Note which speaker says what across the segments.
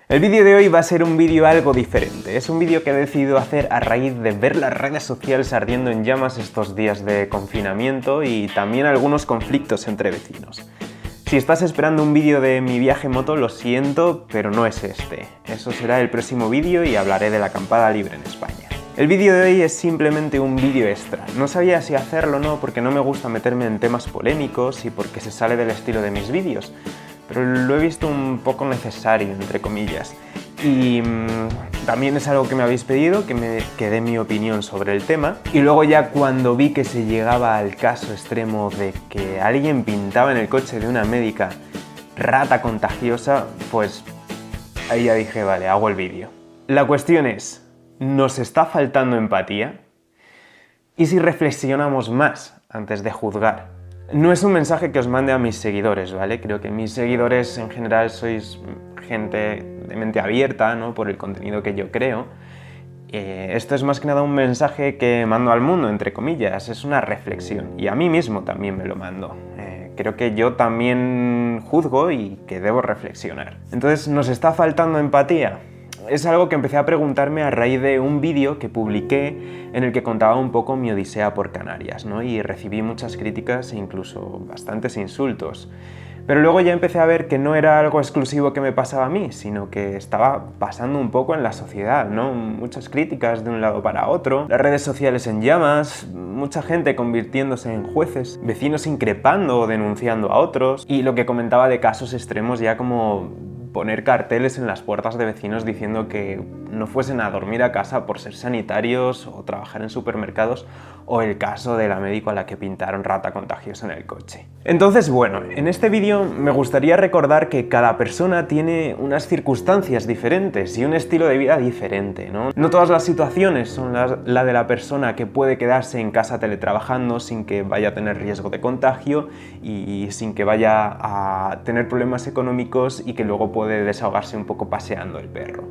Speaker 1: El vídeo de hoy va a ser un vídeo algo diferente. Es un vídeo que he decidido hacer a raíz de ver las redes sociales ardiendo en llamas estos días de confinamiento y también algunos conflictos entre vecinos. Si estás esperando un vídeo de mi viaje en moto, lo siento, pero no es este. Eso será el próximo vídeo y hablaré de la acampada libre en España. El vídeo de hoy es simplemente un vídeo extra. No sabía si hacerlo o no porque no me gusta meterme en temas polémicos y porque se sale del estilo de mis vídeos, pero lo he visto un poco necesario, entre comillas. Y también es algo que me habéis pedido, que dé mi opinión sobre el tema. Y luego ya cuando vi que se llegaba al caso extremo de que alguien pintaba en el coche de una médica rata contagiosa, pues ahí ya dije, vale, hago el vídeo. La cuestión es, ¿nos está faltando empatía? ¿Y si reflexionamos más antes de juzgar? No es un mensaje que os mande a mis seguidores, ¿vale? Creo que mis seguidores en general sois gente de mente abierta, ¿no? Por el contenido que yo creo. Esto es más que nada un mensaje que mando al mundo, entre comillas. Es una reflexión y a mí mismo también me lo mando. Creo que yo también juzgo y que debo reflexionar. Entonces, ¿nos está faltando empatía? Es algo que empecé a preguntarme a raíz de un vídeo que publiqué en el que contaba un poco mi odisea por Canarias, ¿no? Y recibí muchas críticas e incluso bastantes insultos. Pero luego ya empecé a ver que no era algo exclusivo que me pasaba a mí, sino que estaba pasando un poco en la sociedad, ¿no? Muchas críticas de un lado para otro, las redes sociales en llamas, mucha gente convirtiéndose en jueces, vecinos increpando o denunciando a otros, y lo que comentaba de casos extremos ya como poner carteles en las puertas de vecinos diciendo que no fuesen a dormir a casa por ser sanitarios o trabajar en supermercados, o el caso de la médico a la que pintaron rata contagiosa en el coche. Entonces, bueno, en este vídeo me gustaría recordar que cada persona tiene unas circunstancias diferentes y un estilo de vida diferente, ¿no? No todas las situaciones son la de la persona que puede quedarse en casa teletrabajando sin que vaya a tener riesgo de contagio y sin que vaya a tener problemas económicos y que luego puede desahogarse un poco paseando el perro.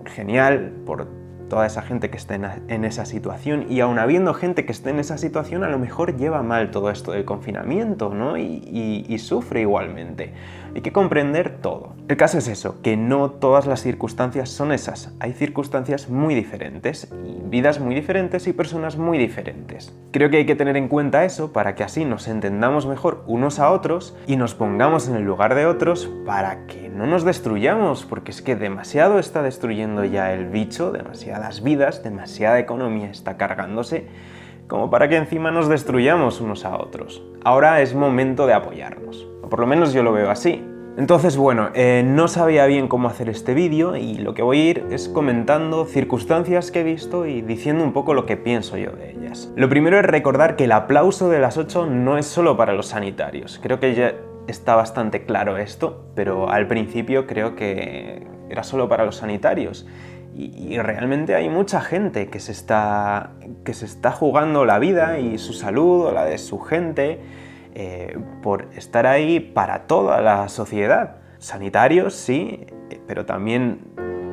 Speaker 1: Genial por toda esa gente que esté en esa situación, y aun habiendo gente que esté en esa situación, a lo mejor lleva mal todo esto del confinamiento, ¿no? Y sufre igualmente. Hay que comprender todo. El caso es eso, que no todas las circunstancias son esas. Hay circunstancias muy diferentes, y vidas muy diferentes y personas muy diferentes. Creo que hay que tener en cuenta eso para que así nos entendamos mejor unos a otros y nos pongamos en el lugar de otros para que no nos destruyamos, porque es que demasiado está destruyendo ya el bicho, demasiadas vidas, demasiada economía está cargándose, como para que encima nos destruyamos unos a otros. Ahora es momento de apoyarnos, o por lo menos yo lo veo así. Entonces, bueno, no sabía bien cómo hacer este vídeo y lo que voy a ir es comentando circunstancias que he visto y diciendo un poco lo que pienso yo de ellas. Lo primero es recordar que el aplauso de las 8 no es solo para los sanitarios. Creo que ya está bastante claro esto, pero al principio creo que era solo para los sanitarios. Y realmente hay mucha gente que se está jugando la vida y su salud o la de su gente por estar ahí para toda la sociedad. Sanitarios, sí, pero también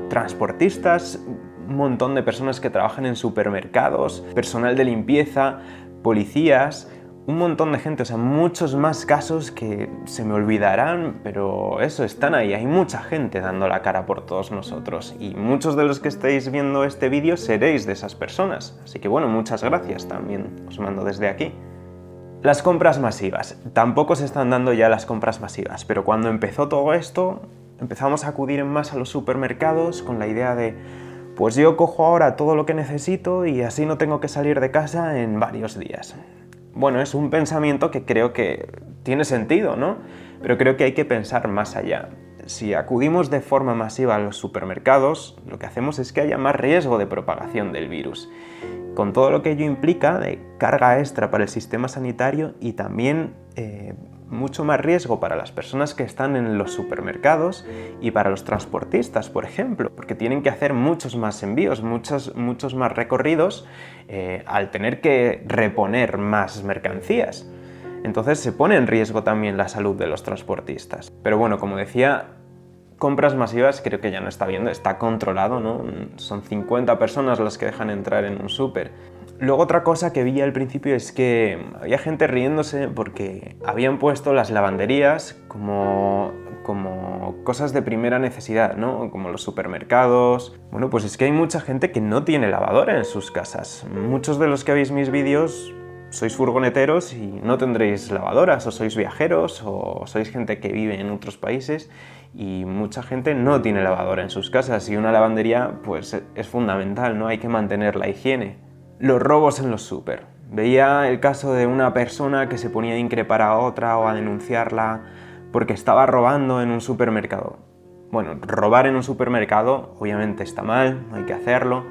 Speaker 1: transportistas, un montón de personas que trabajan en supermercados, personal de limpieza, policías, un montón de gente, o sea, muchos más casos que se me olvidarán, pero eso, están ahí, hay mucha gente dando la cara por todos nosotros y muchos de los que estáis viendo este vídeo seréis de esas personas, así que bueno, muchas gracias también, os mando desde aquí. Las compras masivas. Tampoco se están dando ya las compras masivas, pero cuando empezó todo esto, empezamos a acudir más a los supermercados con la idea de pues yo cojo ahora todo lo que necesito y así no tengo que salir de casa en varios días. Bueno, es un pensamiento que creo que tiene sentido, ¿no? Pero creo que hay que pensar más allá. Si acudimos de forma masiva a los supermercados, lo que hacemos es que haya más riesgo de propagación del virus, con todo lo que ello implica de carga extra para el sistema sanitario y también mucho más riesgo para las personas que están en los supermercados y para los transportistas, por ejemplo, porque tienen que hacer muchos más envíos, muchos más recorridos al tener que reponer más mercancías. Entonces se pone en riesgo también la salud de los transportistas. Pero bueno, como decía, compras masivas creo que ya no está viendo, está controlado, ¿no? Son 50 personas las que dejan entrar en un súper. Luego otra cosa que vi al principio es que había gente riéndose porque habían puesto las lavanderías como cosas de primera necesidad, ¿no? Como los supermercados. Bueno, pues es que hay mucha gente que no tiene lavadora en sus casas. Muchos de los que veis mis vídeos sois furgoneteros y no tendréis lavadoras, o sois viajeros, o sois gente que vive en otros países, y mucha gente no tiene lavadora en sus casas, y una lavandería pues es fundamental, ¿no? Hay que mantener la higiene. Los robos en los súper. Veía el caso de una persona que se ponía a increpar a otra o a denunciarla porque estaba robando en un supermercado. Bueno, robar en un supermercado obviamente está mal, no hay que hacerlo,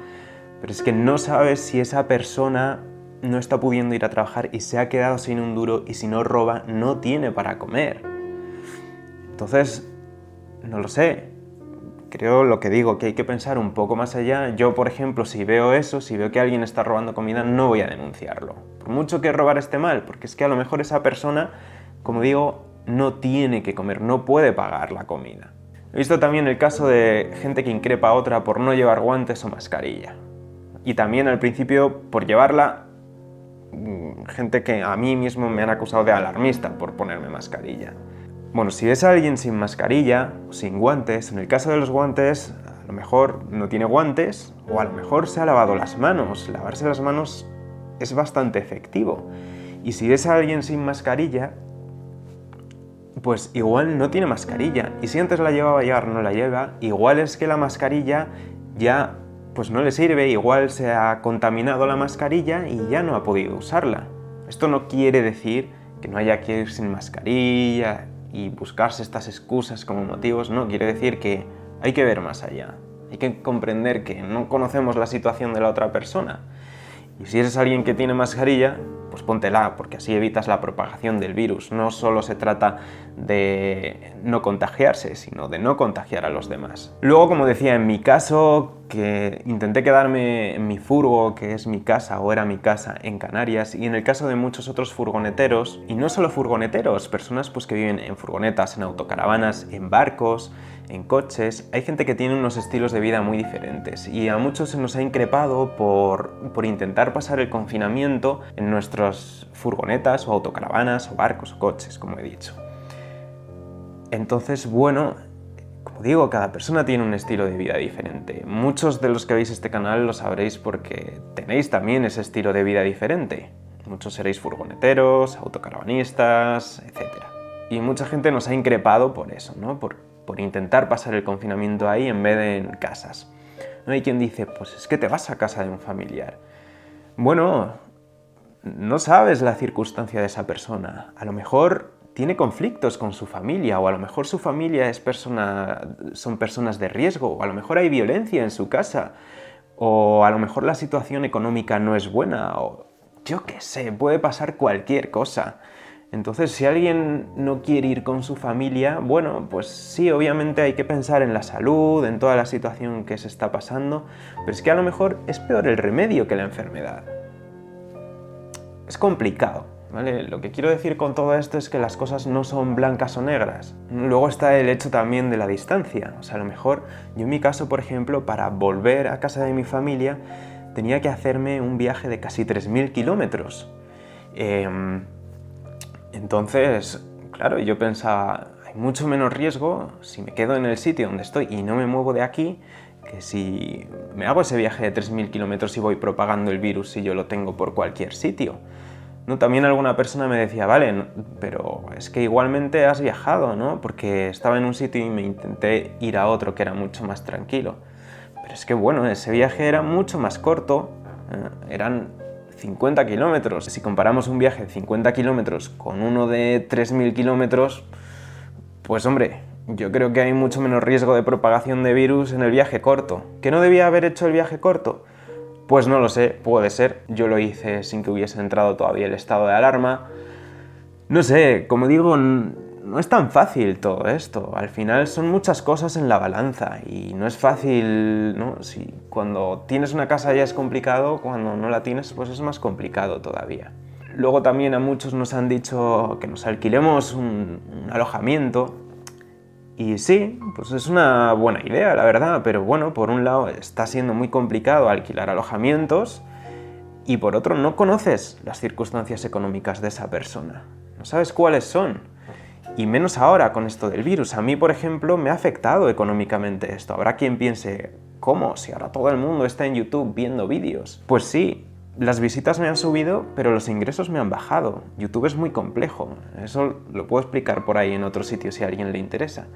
Speaker 1: pero es que no sabes si esa persona no está pudiendo ir a trabajar y se ha quedado sin un duro, y si no roba no tiene para comer. Entonces, no lo sé, creo lo que digo, que hay que pensar un poco más allá. Yo, por ejemplo, si veo eso, si veo que alguien está robando comida, no voy a denunciarlo. Por mucho que robar esté mal, porque es que a lo mejor esa persona, como digo, no tiene que comer, no puede pagar la comida. He visto también el caso de gente que increpa a otra por no llevar guantes o mascarilla. Y también al principio por llevarla, gente que a mí mismo me han acusado de alarmista por ponerme mascarilla. Bueno, si ves a alguien sin mascarilla o sin guantes, en el caso de los guantes, a lo mejor no tiene guantes, o a lo mejor se ha lavado las manos. Lavarse las manos es bastante efectivo. Y si ves a alguien sin mascarilla, pues igual no tiene mascarilla. Y si antes la llevaba y ahora no la lleva, igual es que la mascarilla ya pues no le sirve, igual se ha contaminado la mascarilla y ya no ha podido usarla. Esto no quiere decir que no haya que ir sin mascarilla y buscarse estas excusas como motivos, no, quiere decir que hay que ver más allá. Hay que comprender que no conocemos la situación de la otra persona. Y si eres alguien que tiene mascarilla, pues póntela, porque así evitas la propagación del virus. No solo se trata de no contagiarse, sino de no contagiar a los demás. Luego, como decía, en mi caso, que intenté quedarme en mi furgo, que es mi casa o era mi casa en Canarias, y en el caso de muchos otros furgoneteros, y no solo furgoneteros, personas pues que viven en furgonetas, en autocaravanas, en barcos, en coches, hay gente que tiene unos estilos de vida muy diferentes, y a muchos se nos ha increpado por intentar pasar el confinamiento en nuestras furgonetas o autocaravanas o barcos o coches, como he dicho. Entonces, bueno, como digo, cada persona tiene un estilo de vida diferente. Muchos de los que veis este canal lo sabréis porque tenéis también ese estilo de vida diferente. Muchos seréis furgoneteros, autocaravanistas, etc. Y mucha gente nos ha increpado por eso, ¿no? Por intentar pasar el confinamiento ahí en vez de en casas. ¿No? Hay quien dice, pues es que te vas a casa de un familiar. Bueno, no sabes la circunstancia de esa persona. A lo mejor tiene conflictos con su familia, o a lo mejor su familia son personas de riesgo, o a lo mejor hay violencia en su casa, o a lo mejor la situación económica no es buena, o yo qué sé, puede pasar cualquier cosa. Entonces, si alguien no quiere ir con su familia, bueno, pues sí, obviamente hay que pensar en la salud, en toda la situación que se está pasando, pero es que a lo mejor es peor el remedio que la enfermedad. Es complicado, ¿vale? Lo que quiero decir con todo esto es que las cosas no son blancas o negras. Luego está el hecho también de la distancia. O sea, a lo mejor, yo en mi caso, por ejemplo, para volver a casa de mi familia, tenía que hacerme un viaje de casi 3.000 kilómetros. Entonces, claro, yo pensaba, hay mucho menos riesgo si me quedo en el sitio donde estoy y no me muevo de aquí, que si me hago ese viaje de 3.000 kilómetros y voy propagando el virus si yo lo tengo por cualquier sitio. ¿No? También alguna persona me decía, vale, pero es que igualmente has viajado, ¿no? Porque estaba en un sitio y me intenté ir a otro que era mucho más tranquilo. Pero es que bueno, ese viaje era mucho más corto, eran 50 kilómetros. Si comparamos un viaje de 50 kilómetros con uno de 3.000 kilómetros, pues hombre, yo creo que hay mucho menos riesgo de propagación de virus en el viaje corto. ¿Que no debía haber hecho el viaje corto? Pues no lo sé, puede ser. Yo lo hice sin que hubiese entrado todavía el estado de alarma. No sé, como digo, no es tan fácil todo esto. Al final son muchas cosas en la balanza y no es fácil, ¿no? Si cuando tienes una casa ya es complicado, cuando no la tienes pues es más complicado todavía. Luego también a muchos nos han dicho que nos alquilemos un alojamiento. Y sí, pues es una buena idea, la verdad, pero bueno, por un lado está siendo muy complicado alquilar alojamientos y por otro no conoces las circunstancias económicas de esa persona, no sabes cuáles son. Y menos ahora con esto del virus. A mí, por ejemplo, me ha afectado económicamente esto. Habrá quien piense, ¿cómo? Si ahora todo el mundo está en YouTube viendo vídeos. Pues sí, las visitas me han subido, pero los ingresos me han bajado. YouTube es muy complejo. Eso lo puedo explicar por ahí en otro sitio si a alguien le interesa.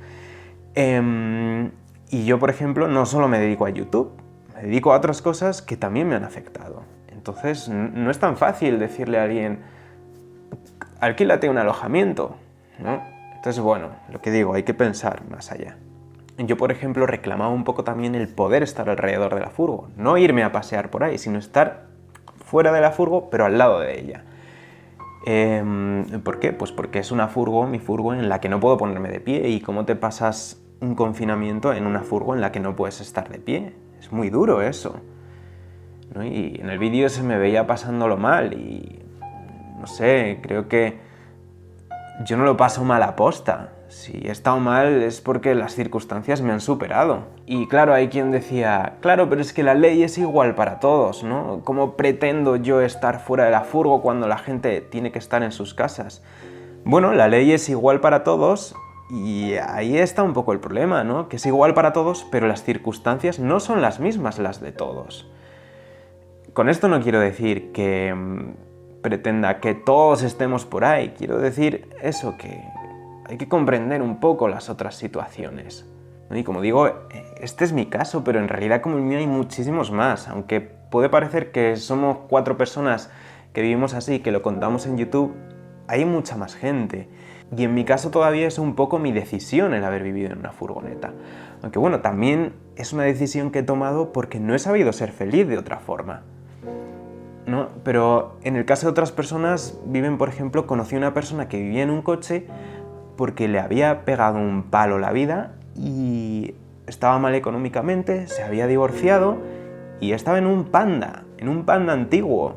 Speaker 1: Y yo, por ejemplo, no solo me dedico a YouTube, me dedico a otras cosas que también me han afectado. Entonces, no es tan fácil decirle a alguien, alquílate un alojamiento, ¿no? Entonces, bueno, lo que digo, hay que pensar más allá. Yo, por ejemplo, reclamaba un poco también el poder estar alrededor de la furgo. No irme a pasear por ahí, sino estar fuera de la furgo, pero al lado de ella. ¿Por qué? Pues porque es una furgo, mi furgo, en la que no puedo ponerme de pie. ¿Y cómo te pasas un confinamiento en una furgo en la que no puedes estar de pie? Es muy duro eso, ¿no? Y en el vídeo se me veía pasándolo mal y... no sé, creo que yo no lo paso mal a posta. Si he estado mal es porque las circunstancias me han superado. Y claro, hay quien decía, claro, pero es que la ley es igual para todos, ¿no? ¿Cómo pretendo yo estar fuera de la furgo cuando la gente tiene que estar en sus casas? Bueno, la ley es igual para todos y ahí está un poco el problema, ¿no? Que es igual para todos, pero las circunstancias no son las mismas las de todos. Con esto no quiero decir que pretenda que todos estemos por ahí. Quiero decir eso, que hay que comprender un poco las otras situaciones. Y como digo, este es mi caso, pero en realidad como el mío hay muchísimos más. Aunque puede parecer que somos 4 personas que vivimos así, que lo contamos en YouTube, hay mucha más gente. Y en mi caso todavía es un poco mi decisión el haber vivido en una furgoneta. Aunque bueno, también es una decisión que he tomado porque no he sabido ser feliz de otra forma, ¿no? Pero en el caso de otras personas, por ejemplo, conocí a una persona que vivía en un coche porque le había pegado un palo la vida y estaba mal económicamente, se había divorciado y estaba en un Panda antiguo.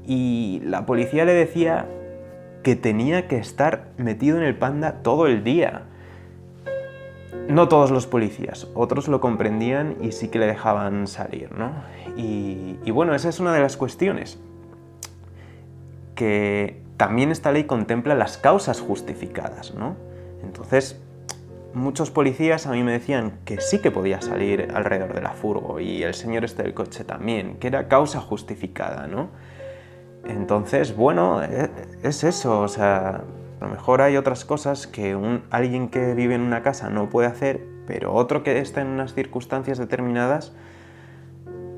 Speaker 1: Y la policía le decía que tenía que estar metido en el Panda todo el día. No todos los policías, otros lo comprendían y sí que le dejaban salir, ¿no? Y bueno, esa es una de las cuestiones. Que también esta ley contempla las causas justificadas, ¿no? Entonces, muchos policías a mí me decían que sí que podía salir alrededor de la furgo y el señor este del coche también, que era causa justificada, ¿no? Entonces, bueno, es eso, o sea, a lo mejor hay otras cosas que alguien que vive en una casa no puede hacer, pero otro que está en unas circunstancias determinadas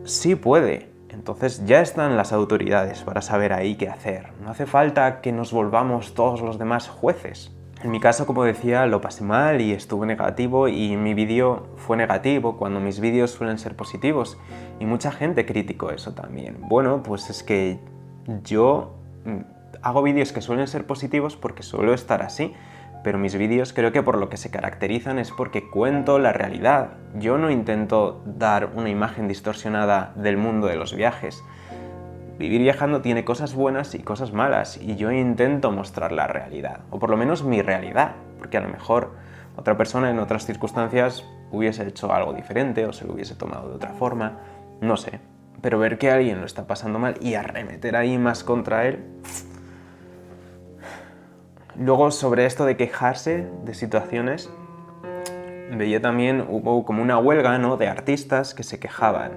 Speaker 1: sí puede. Entonces ya están las autoridades para saber ahí qué hacer. No hace falta que nos volvamos todos los demás jueces. En mi caso, como decía, lo pasé mal y estuve negativo y mi vídeo fue negativo cuando mis vídeos suelen ser positivos. Y mucha gente criticó eso también. Bueno, pues es que yo hago vídeos que suelen ser positivos porque suelo estar así. Pero mis vídeos creo que por lo que se caracterizan es porque cuento la realidad. Yo no intento dar una imagen distorsionada del mundo de los viajes. Vivir viajando tiene cosas buenas y cosas malas, y yo intento mostrar la realidad, o por lo menos mi realidad, porque a lo mejor otra persona en otras circunstancias hubiese hecho algo diferente o se lo hubiese tomado de otra forma, no sé. Pero ver que alguien lo está pasando mal y arremeter ahí más contra él... Luego, sobre esto de quejarse de situaciones, veía también, hubo como una huelga, ¿no?, de artistas que se quejaban.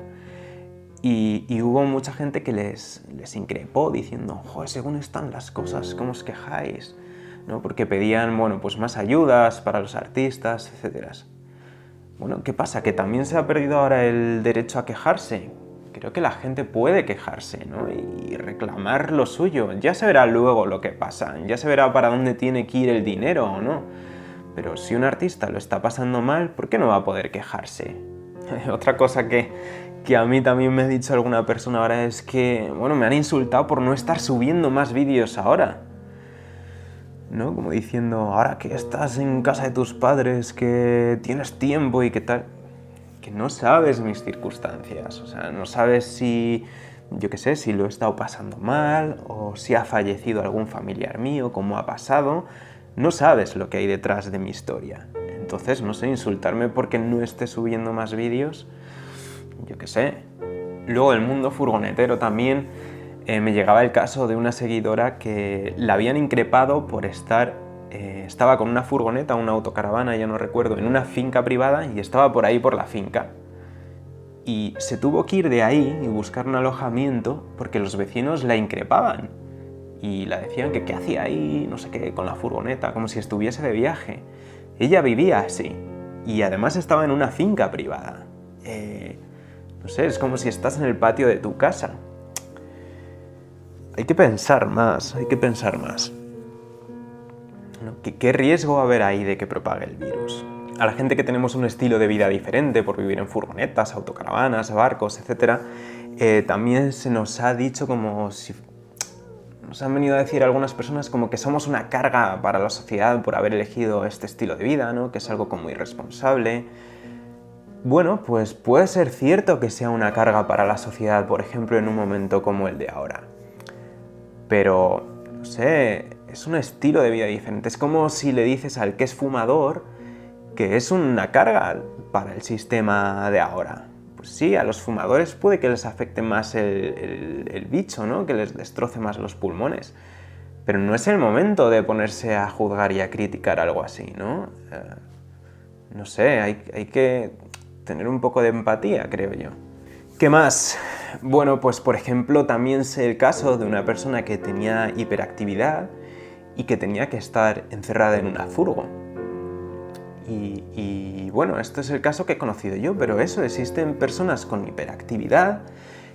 Speaker 1: Y hubo mucha gente que les increpó diciendo, joder, según están las cosas, ¿cómo os quejáis? ¿No? Porque pedían, bueno, pues más ayudas para los artistas, etc. Bueno, ¿qué pasa? ¿Que también se ha perdido ahora el derecho a quejarse? Creo que la gente puede quejarse, ¿no?, y reclamar lo suyo. Ya se verá luego lo que pasa, ya se verá para dónde tiene que ir el dinero o no. Pero si un artista lo está pasando mal, ¿por qué no va a poder quejarse? Otra cosa que a mí también me ha dicho alguna persona ahora es que, bueno, me han insultado por no estar subiendo más vídeos ahora, ¿no? Como diciendo, ahora que estás en casa de tus padres, que tienes tiempo y qué tal... Que no sabes mis circunstancias, o sea, no sabes si, yo qué sé, si lo he estado pasando mal o si ha fallecido algún familiar mío, cómo ha pasado, no sabes lo que hay detrás de mi historia. Entonces, no sé, insultarme porque no esté subiendo más vídeos, yo qué sé. Luego, el mundo furgonetero también, me llegaba el caso de una seguidora que la habían increpado por estar estaba con una furgoneta, una autocaravana, ya no recuerdo, en una finca privada y estaba por ahí por la finca. Y se tuvo que ir de ahí y buscar un alojamiento porque los vecinos la increpaban. Y la decían que qué hacía ahí, no sé qué, con la furgoneta, como si estuviese de viaje. Ella vivía así. Y además estaba en una finca privada. No sé, es como si estás en el patio de tu casa. Hay que pensar más, hay que pensar más. ¿No? ¿Qué riesgo va a haber ahí de que propague el virus? A la gente que tenemos un estilo de vida diferente por vivir en furgonetas, autocaravanas, barcos, etc., también se nos ha dicho como si... Nos han venido a decir algunas personas como que somos una carga para la sociedad por haber elegido este estilo de vida, ¿no? Que es algo como irresponsable. Bueno, pues puede ser cierto que sea una carga para la sociedad, por ejemplo, en un momento como el de ahora. Pero, no sé, es un estilo de vida diferente. Es como si le dices al que es fumador que es una carga para el sistema de ahora. Pues sí, a los fumadores puede que les afecte más el bicho, ¿no? Que les destroce más los pulmones. Pero no es el momento de ponerse a juzgar y a criticar algo así, ¿no? No sé, hay que tener un poco de empatía, creo yo. ¿Qué más? Bueno, pues por ejemplo también sé el caso de una persona que tenía hiperactividad y que tenía que estar encerrada en una furgo. Y bueno, esto es el caso que he conocido yo, pero eso, existen personas con hiperactividad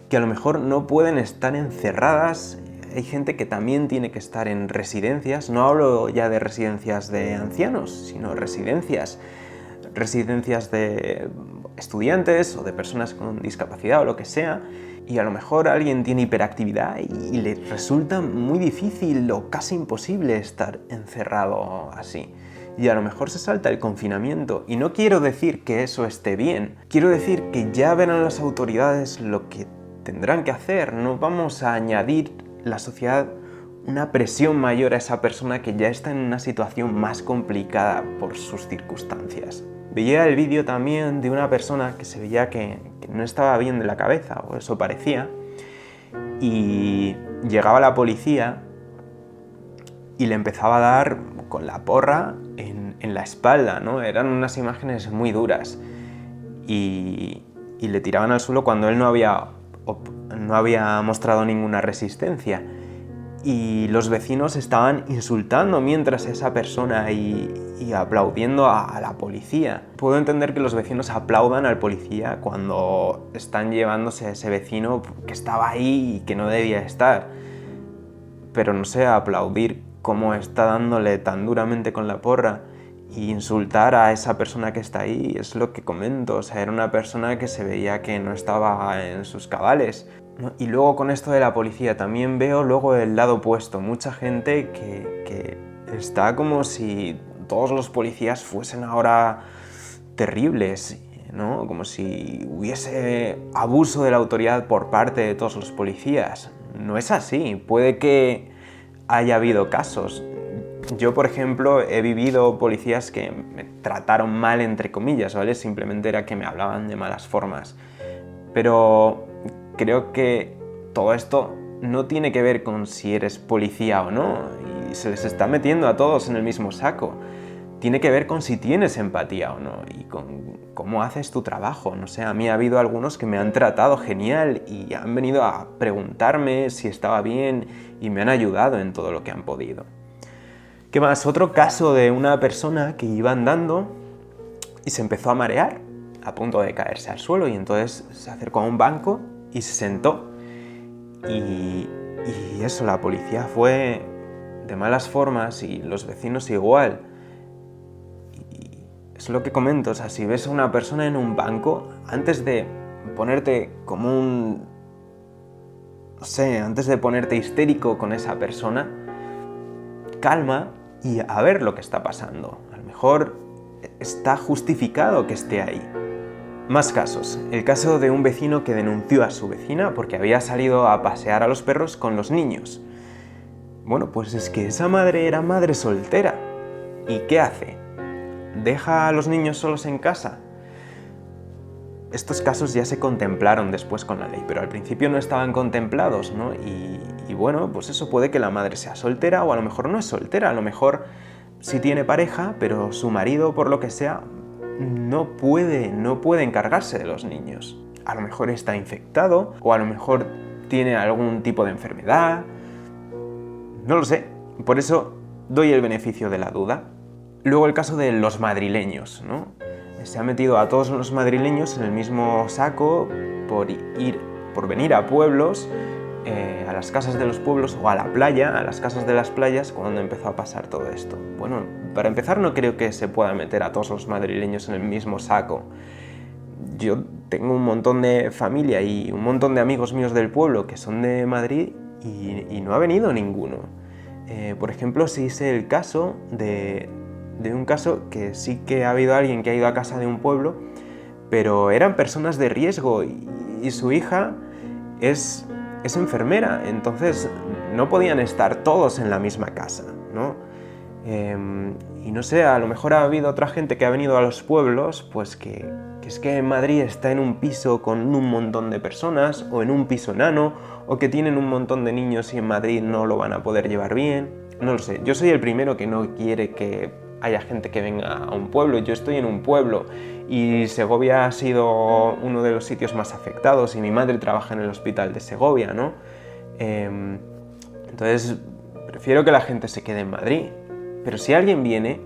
Speaker 1: que a lo mejor no pueden estar encerradas. Hay gente que también tiene que estar en residencias, no hablo ya de residencias de ancianos, sino residencias de estudiantes o de personas con discapacidad o lo que sea, y a lo mejor alguien tiene hiperactividad y le resulta muy difícil o casi imposible estar encerrado así. Y a lo mejor se salta el confinamiento. Y no quiero decir que eso esté bien. Quiero decir que ya verán las autoridades lo que tendrán que hacer. No vamos a añadir la sociedad una presión mayor a esa persona que ya está en una situación más complicada por sus circunstancias. Veía el vídeo también de una persona que se veía que no estaba bien de la cabeza, o eso parecía, y llegaba la policía y le empezaba a dar con la porra en la espalda, ¿no? Eran unas imágenes muy duras y le tiraban al suelo cuando él no había mostrado ninguna resistencia. Y los vecinos estaban insultando mientras esa persona y aplaudiendo a la policía. Puedo entender que los vecinos aplaudan al policía cuando están llevándose a ese vecino que estaba ahí y que no debía estar. Pero no sé, aplaudir como está dándole tan duramente con la porra e insultar a esa persona que está ahí es lo que comento. O sea, era una persona que se veía que no estaba en sus cabales. Y luego con esto de la policía también veo luego el lado opuesto, mucha gente que está como si todos los policías fuesen ahora terribles, ¿no? Como si hubiese abuso de la autoridad por parte de todos los policías. No es así, puede que haya habido casos. Yo, por ejemplo, he vivido policías que me trataron mal, entre comillas, ¿vale? Simplemente era que me hablaban de malas formas. Pero creo que todo esto no tiene que ver con si eres policía o no, y se les está metiendo a todos en el mismo saco. Tiene que ver con si tienes empatía o no, y con cómo haces tu trabajo. No sé, a mí ha habido algunos que me han tratado genial y han venido a preguntarme si estaba bien y me han ayudado en todo lo que han podido. ¿Qué más? Otro caso de una persona que iba andando y se empezó a marear, a punto de caerse al suelo, y entonces se acercó a un banco y se sentó. Y eso, la policía fue de malas formas y los vecinos igual. Y es lo que comento, o sea, si ves a una persona en un banco, antes de ponerte como un... no sé, antes de ponerte histérico con esa persona, calma y a ver lo que está pasando. A lo mejor está justificado que esté ahí. Más casos. El caso de un vecino que denunció a su vecina porque había salido a pasear a los perros con los niños. Bueno, pues es que esa madre era madre soltera. ¿Y qué hace? ¿Deja a los niños solos en casa? Estos casos ya se contemplaron después con la ley, pero al principio no estaban contemplados, ¿no? Y bueno, pues eso puede que la madre sea soltera o a lo mejor no es soltera, a lo mejor sí tiene pareja, pero su marido, por lo que sea, no puede encargarse de los niños. A lo mejor está infectado, o a lo mejor tiene algún tipo de enfermedad. No lo sé. Por eso doy el beneficio de la duda. Luego el caso de los madrileños, ¿no? Se ha metido a todos los madrileños en el mismo saco por venir a pueblos, a las casas de los pueblos o a la playa, a las casas de las playas, cuando empezó a pasar todo esto. Bueno, para empezar no creo que se pueda meter a todos los madrileños en el mismo saco. Yo tengo un montón de familia y un montón de amigos míos del pueblo que son de Madrid y no ha venido ninguno. Por ejemplo, sí sé el caso de un caso que sí que ha habido alguien que ha ido a casa de un pueblo, pero eran personas de riesgo y su hija es enfermera, entonces no podían estar todos en la misma casa, ¿no? Y no sé, a lo mejor ha habido otra gente que ha venido a los pueblos, pues que es que en Madrid está en un piso con un montón de personas, o en un piso enano, o que tienen un montón de niños y en Madrid no lo van a poder llevar bien. No lo sé, yo soy el primero que no quiere que haya gente que venga a un pueblo. Yo estoy en un pueblo y Segovia ha sido uno de los sitios más afectados y mi madre trabaja en el hospital de Segovia, ¿no? Entonces, prefiero que la gente se quede en Madrid. Pero si alguien viene,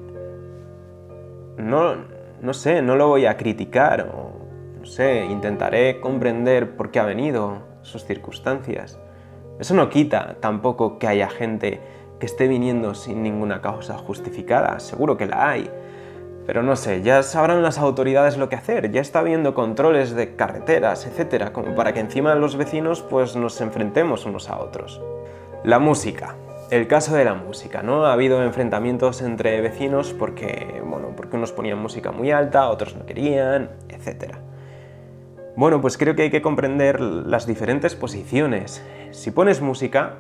Speaker 1: no sé, no lo voy a criticar, o no sé, intentaré comprender por qué ha venido, sus circunstancias. Eso no quita tampoco que haya gente que esté viniendo sin ninguna causa justificada, seguro que la hay. Pero no sé, ya sabrán las autoridades lo que hacer, ya está habiendo controles de carreteras, etcétera, como para que encima los vecinos pues nos enfrentemos unos a otros. La música. El caso de la música, ¿no? Ha habido enfrentamientos entre vecinos porque unos ponían música muy alta, otros no querían, etc. Bueno, pues creo que hay que comprender las diferentes posiciones. Si pones música,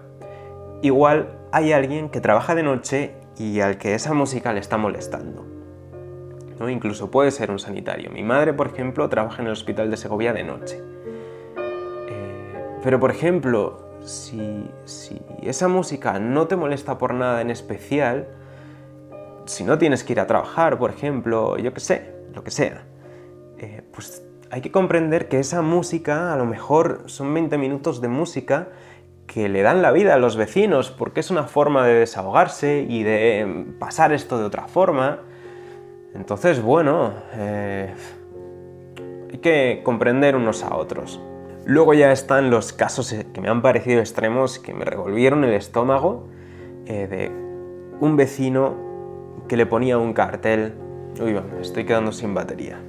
Speaker 1: igual hay alguien que trabaja de noche y al que esa música le está molestando, ¿no? Incluso puede ser un sanitario. Mi madre, por ejemplo, trabaja en el hospital de Segovia de noche. Pero, por ejemplo, si esa música no te molesta por nada en especial, si no tienes que ir a trabajar, por ejemplo, yo qué sé, lo que sea, pues hay que comprender que esa música, a lo mejor son 20 minutos de música que le dan la vida a los vecinos, porque es una forma de desahogarse y de pasar esto de otra forma. Entonces, bueno, hay que comprender unos a otros. Luego ya están los casos que me han parecido extremos, que me revolvieron el estómago, de un vecino que le ponía un cartel. Uy, me estoy quedando sin batería.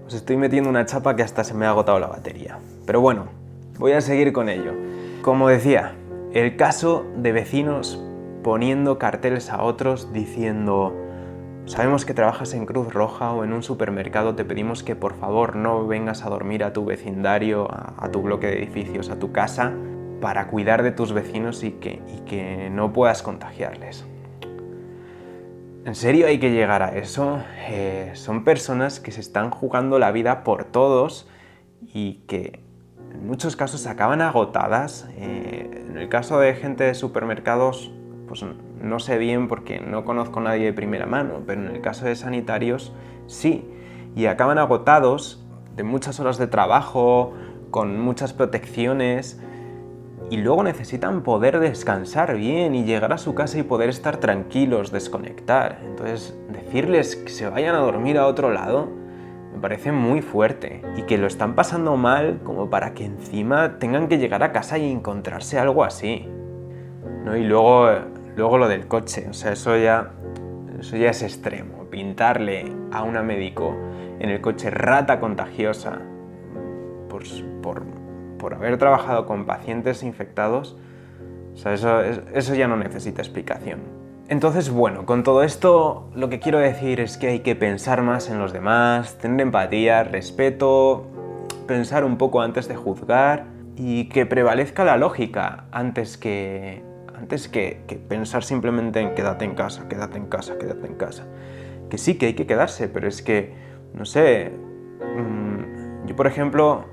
Speaker 1: Os estoy metiendo una chapa que hasta se me ha agotado la batería. Pero bueno, voy a seguir con ello. Como decía, el caso de vecinos poniendo carteles a otros diciendo: sabemos que trabajas en Cruz Roja o en un supermercado, te pedimos que por favor no vengas a dormir a tu vecindario, a tu bloque de edificios, a tu casa, para cuidar de tus vecinos y que no puedas contagiarles. ¿En serio hay que llegar a eso? Son personas que se están jugando la vida por todos y que en muchos casos acaban agotadas. En el caso de gente de supermercados, pues no sé bien porque no conozco a nadie de primera mano, pero en el caso de sanitarios sí, y acaban agotados de muchas horas de trabajo, con muchas protecciones, y luego necesitan poder descansar bien y llegar a su casa y poder estar tranquilos, desconectar. Entonces, decirles que se vayan a dormir a otro lado me parece muy fuerte, y que lo están pasando mal como para que encima tengan que llegar a casa y encontrarse algo así, ¿no? Y luego lo del coche, o sea, eso ya es extremo. Pintarle a una médico en el coche rata contagiosa por haber trabajado con pacientes infectados, o sea, eso ya no necesita explicación. Entonces, bueno, con todo esto lo que quiero decir es que hay que pensar más en los demás, tener empatía, respeto, pensar un poco antes de juzgar y que prevalezca la lógica antes que pensar simplemente en quédate en casa, quédate en casa, quédate en casa. Que sí, que hay que quedarse, pero es que, no sé, yo por ejemplo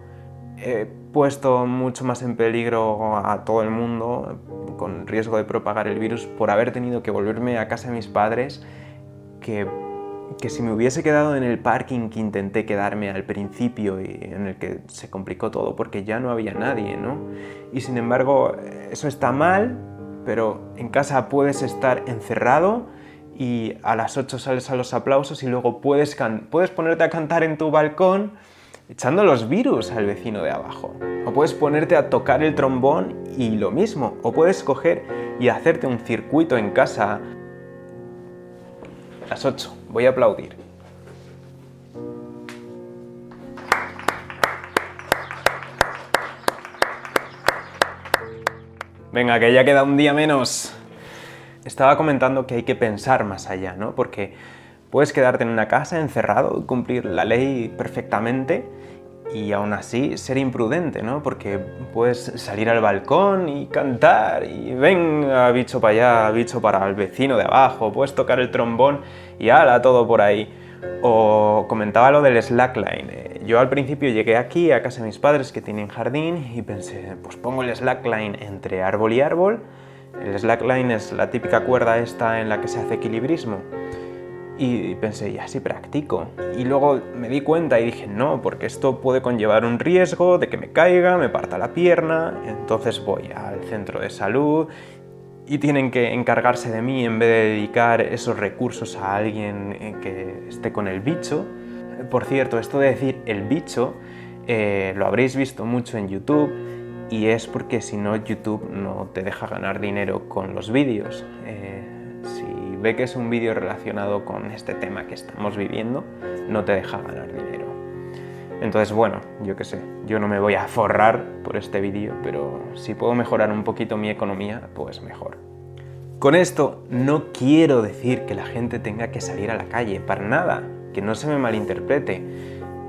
Speaker 1: he puesto mucho más en peligro a todo el mundo, con riesgo de propagar el virus, por haber tenido que volverme a casa de mis padres, que si me hubiese quedado en el parking que intenté quedarme al principio y en el que se complicó todo porque ya no había nadie, ¿no? Y sin embargo, eso está mal, pero en casa puedes estar encerrado y a las 8 sales a los aplausos y luego puedes ponerte a cantar en tu balcón echando los virus al vecino de abajo. O puedes ponerte a tocar el trombón y lo mismo. O puedes coger y hacerte un circuito en casa. A las 8, voy a aplaudir. Venga, que ya queda un día menos. Estaba comentando que hay que pensar más allá, ¿no? Porque puedes quedarte en una casa encerrado, cumplir la ley perfectamente y aún así ser imprudente, ¿no? Porque puedes salir al balcón y cantar y venga, bicho para allá, bicho para el vecino de abajo, puedes tocar el trombón y ala, todo por ahí. O comentaba lo del slackline. Yo al principio llegué aquí a casa de mis padres que tienen jardín y pensé, pues pongo el slackline entre árbol y árbol. El slackline es la típica cuerda esta en la que se hace equilibrismo. Y pensé, ya sí practico. Y luego me di cuenta y dije, no, porque esto puede conllevar un riesgo de que me caiga, me parta la pierna. Entonces voy al centro de salud y tienen que encargarse de mí en vez de dedicar esos recursos a alguien que esté con el bicho. Por cierto, esto de decir el bicho lo habréis visto mucho en YouTube y es porque si no YouTube no te deja ganar dinero con los vídeos. Si ve que es un vídeo relacionado con este tema que estamos viviendo, no te deja ganar dinero. Entonces, bueno, yo qué sé, yo no me voy a forrar por este vídeo, pero si puedo mejorar un poquito mi economía, pues mejor. Con esto no quiero decir que la gente tenga que salir a la calle, para nada, que no se me malinterprete.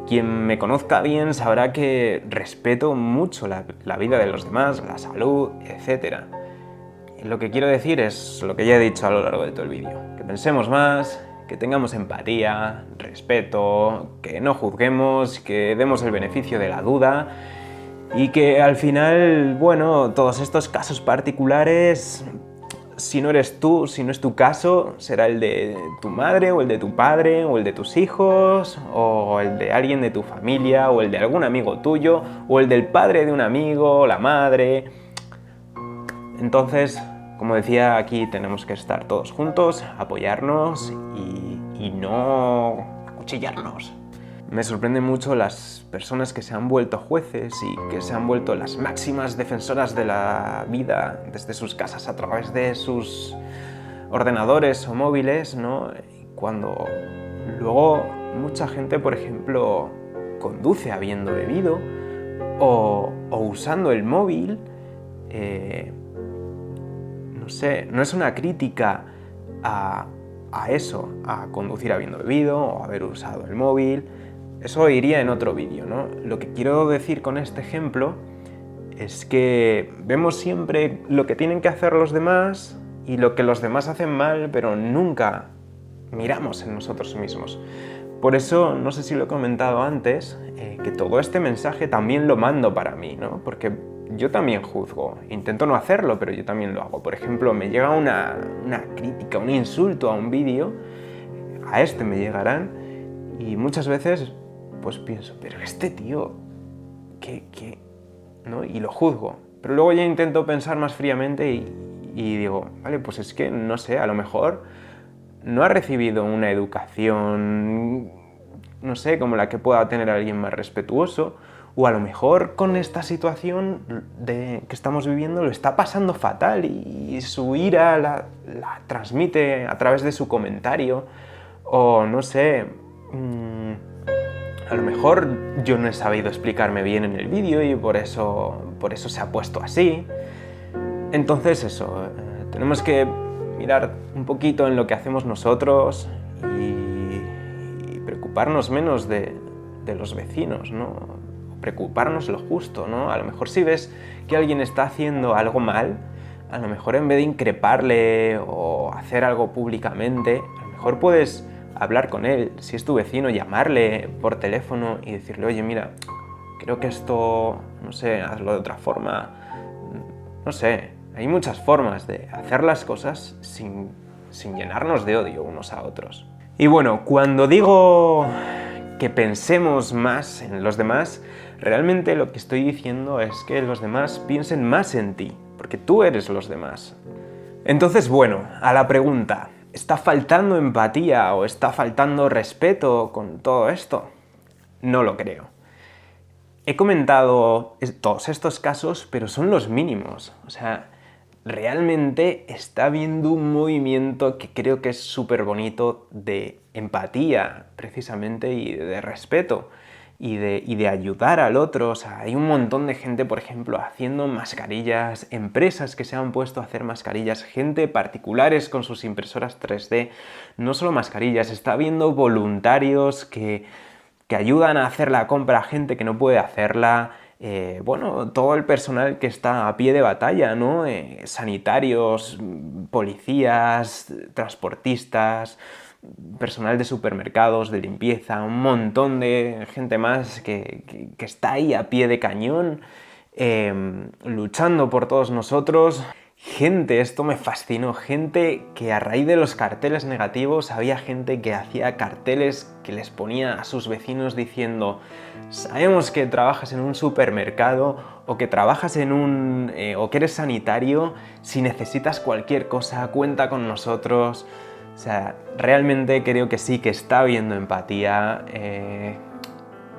Speaker 1: Quien me conozca bien sabrá que respeto mucho la vida de los demás, la salud, etc. Lo que quiero decir es lo que ya he dicho a lo largo de todo el vídeo, que pensemos más, que tengamos empatía, respeto, que no juzguemos, que demos el beneficio de la duda y que al final, bueno, todos estos casos particulares, si no eres tú, si no es tu caso, será el de tu madre o el de tu padre o el de tus hijos o el de alguien de tu familia o el de algún amigo tuyo o el del padre de un amigo, la madre. Entonces, como decía, aquí tenemos que estar todos juntos, apoyarnos y no acuchillarnos. Me sorprenden mucho las personas que se han vuelto jueces y que se han vuelto las máximas defensoras de la vida desde sus casas a través de sus ordenadores o móviles, ¿no? Cuando luego mucha gente, por ejemplo, conduce habiendo bebido o usando el móvil. No sé, no es una crítica a eso, a conducir habiendo bebido o haber usado el móvil. Eso iría en otro vídeo, ¿no? Lo que quiero decir con este ejemplo es que vemos siempre lo que tienen que hacer los demás y lo que los demás hacen mal, pero nunca miramos en nosotros mismos. Por eso, no sé si lo he comentado antes, que todo este mensaje también lo mando para mí, ¿no? Porque yo también juzgo, intento no hacerlo, pero yo también lo hago. Por ejemplo, me llega una crítica, un insulto a un vídeo, a este me llegarán, y muchas veces pues pienso, pero este tío, ¿qué? ¿No? Y lo juzgo. Pero luego ya intento pensar más fríamente y digo, vale, pues es que, no sé, a lo mejor no ha recibido una educación, no sé, como la que pueda tener alguien más respetuoso, o a lo mejor con esta situación que estamos viviendo lo está pasando fatal y su ira la transmite a través de su comentario, o no sé, a lo mejor yo no he sabido explicarme bien en el vídeo y por eso se ha puesto así. Entonces eso, tenemos que mirar un poquito en lo que hacemos nosotros y preocuparnos menos de los vecinos, ¿no? Preocuparnos lo justo, ¿no? A lo mejor si ves que alguien está haciendo algo mal, a lo mejor en vez de increparle o hacer algo públicamente, a lo mejor puedes hablar con él, si es tu vecino, llamarle por teléfono y decirle, oye, mira, que creo que esto, no sé, hazlo de otra forma, no sé, hay muchas formas de hacer las cosas sin llenarnos de odio unos a otros. Y bueno, cuando digo que pensemos más en los demás, realmente lo que estoy diciendo es que los demás piensen más en ti, porque tú eres los demás. Entonces, bueno, a la pregunta, ¿está faltando empatía o está faltando respeto con todo esto? No lo creo. He comentado todos estos casos, pero son los mínimos. O sea, realmente está habiendo un movimiento que creo que es súper bonito de empatía, precisamente, y de respeto, y de ayudar al otro. O sea, hay un montón de gente, por ejemplo, haciendo mascarillas, empresas que se han puesto a hacer mascarillas, gente particulares con sus impresoras 3D, no solo mascarillas, está habiendo voluntarios que ayudan a hacer la compra a gente que no puede hacerla. Bueno, todo el personal que está a pie de batalla, ¿no? Sanitarios, policías, transportistas, personal de supermercados, de limpieza, un montón de gente más que está ahí a pie de cañón, luchando por todos nosotros. Gente, esto me fascinó, gente que a raíz de los carteles negativos había gente que hacía carteles que les ponía a sus vecinos diciendo: sabemos que trabajas en un supermercado o que trabajas en o que eres sanitario, si necesitas cualquier cosa, cuenta con nosotros. O sea, realmente creo que sí que está habiendo empatía.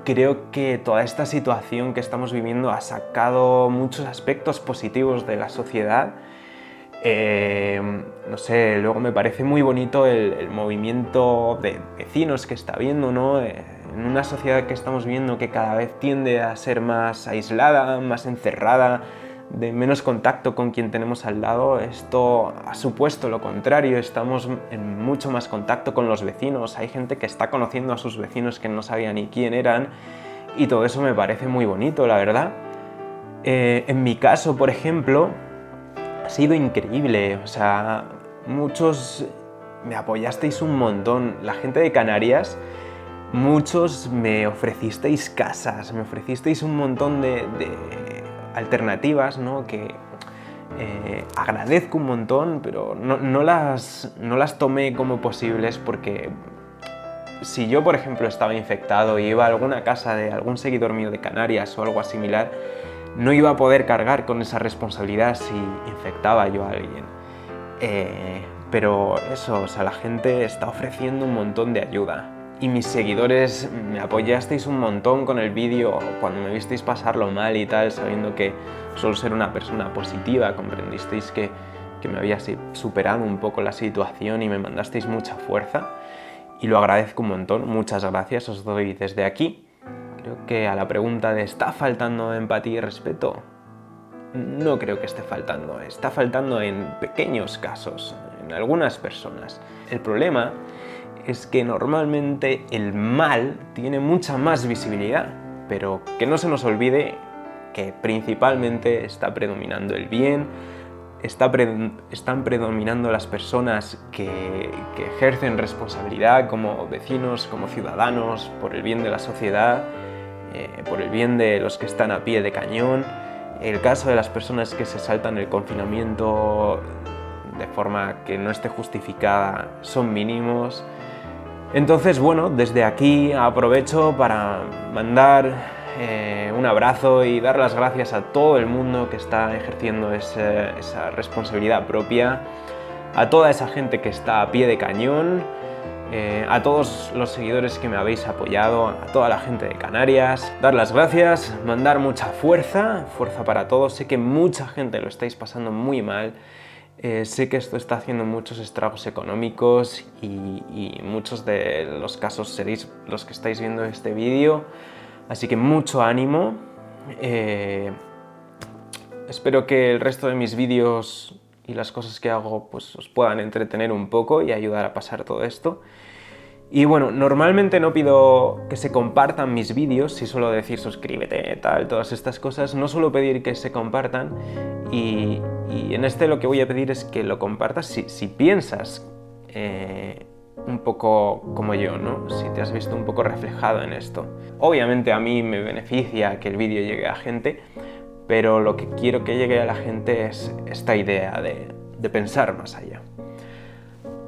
Speaker 1: Creo que toda esta situación que estamos viviendo ha sacado muchos aspectos positivos de la sociedad. No sé, luego me parece muy bonito el movimiento de vecinos que está habiendo, ¿no? En una sociedad que estamos viendo que cada vez tiende a ser más aislada, más encerrada, de menos contacto con quien tenemos al lado, esto ha supuesto lo contrario, estamos en mucho más contacto con los vecinos, hay gente que está conociendo a sus vecinos que no sabía ni quién eran, y todo eso me parece muy bonito, la verdad. En mi caso, por ejemplo, ha sido increíble, o sea, muchos me apoyasteis un montón, la gente de Canarias, muchos me ofrecisteis casas, me ofrecisteis un montón de alternativas, ¿no? Que agradezco un montón, pero no las tomé como posibles, porque si yo, por ejemplo, estaba infectado y iba a alguna casa de algún seguidor mío de Canarias o algo similar, no iba a poder cargar con esa responsabilidad si infectaba yo a alguien. Pero eso, o sea, la gente está ofreciendo un montón de ayuda. Y mis seguidores me apoyasteis un montón con el vídeo cuando me visteis pasarlo mal y tal, sabiendo que suelo ser una persona positiva, comprendisteis que me había superado un poco la situación y me mandasteis mucha fuerza. Y lo agradezco un montón, muchas gracias, os doy desde aquí. Creo que a la pregunta de ¿está faltando empatía y respeto? No creo que esté faltando, está faltando en pequeños casos, en algunas personas. El problema es que normalmente el mal tiene mucha más visibilidad, pero que no se nos olvide que principalmente está predominando el bien, están predominando las personas que ejercen responsabilidad como vecinos, como ciudadanos, por el bien de la sociedad, por el bien de los que están a pie de cañón. El caso de las personas que se saltan el confinamiento de forma que no esté justificada son mínimos. Entonces, bueno, desde aquí aprovecho para mandar un abrazo y dar las gracias a todo el mundo que está ejerciendo esa responsabilidad propia, a toda esa gente que está a pie de cañón, a todos los seguidores que me habéis apoyado, a toda la gente de Canarias, dar las gracias, mandar mucha fuerza para todos. Sé que mucha gente lo estáis pasando muy mal. Sé que esto está haciendo muchos estragos económicos y muchos de los casos seréis los que estáis viendo este vídeo, así que mucho ánimo. Espero que el resto de mis vídeos y las cosas que hago pues os puedan entretener un poco y ayudar a pasar todo esto. Y bueno, normalmente no pido que se compartan mis vídeos, sí suelo decir suscríbete, tal, todas estas cosas, no suelo pedir que se compartan y en este lo que voy a pedir es que lo compartas si piensas un poco como yo, ¿no? Si te has visto un poco reflejado en esto. Obviamente a mí me beneficia que el vídeo llegue a gente, pero lo que quiero que llegue a la gente es esta idea de pensar más allá.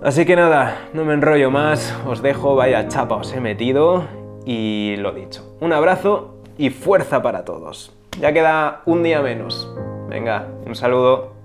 Speaker 1: Así que nada, no me enrollo más, os dejo, vaya chapa os he metido y lo dicho. Un abrazo y fuerza para todos. Ya queda un día menos. Venga, un saludo.